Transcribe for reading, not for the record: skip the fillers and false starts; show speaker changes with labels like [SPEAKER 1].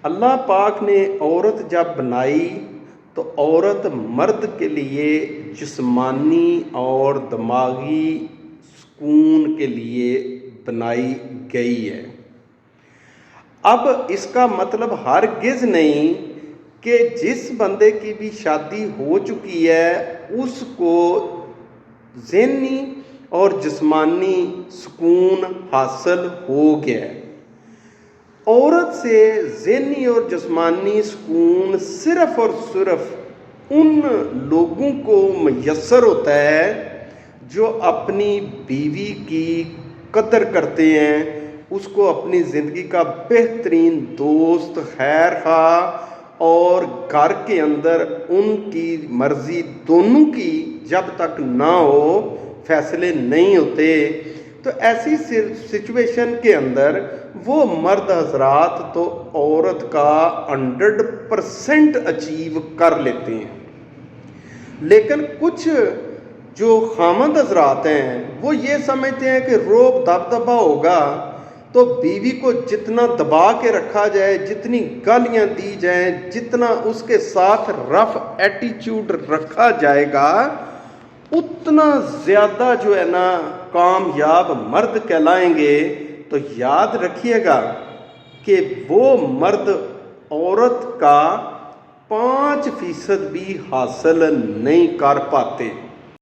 [SPEAKER 1] اللہ پاک نے عورت جب بنائی تو عورت مرد کے لیے جسمانی اور دماغی سکون کے لیے بنائی گئی ہے۔ اب اس کا مطلب ہرگز نہیں کہ جس بندے کی بھی شادی ہو چکی ہے اس کو ذہنی اور جسمانی سکون حاصل ہو گیا ہے۔ عورت سے ذہنی اور جسمانی سکون صرف اور صرف ان لوگوں کو میسر ہوتا ہے جو اپنی بیوی کی قدر کرتے ہیں، اس کو اپنی زندگی کا بہترین دوست، خیر خواہ اور گھر کے اندر ان کی مرضی دونوں کی جب تک نہ ہو فیصلے نہیں ہوتے، تو ایسی سچویشن کے اندر وہ مرد حضرات تو عورت کا 100% اچیو کر لیتے ہیں، لیکن کچھ جو خامند حضرات ہیں وہ یہ سمجھتے ہیں کہ روب دبدبا ہوگا تو بیوی کو جتنا دبا کے رکھا جائے، جتنی گالیاں دی جائیں، جتنا اس کے ساتھ رف ایٹیچیوڈ رکھا جائے گا، اتنا زیادہ جو ہے نا کامیاب مرد کہلائیں گے۔ تو یاد رکھیے گا کہ وہ مرد عورت کا 5% بھی حاصل نہیں کر پاتے۔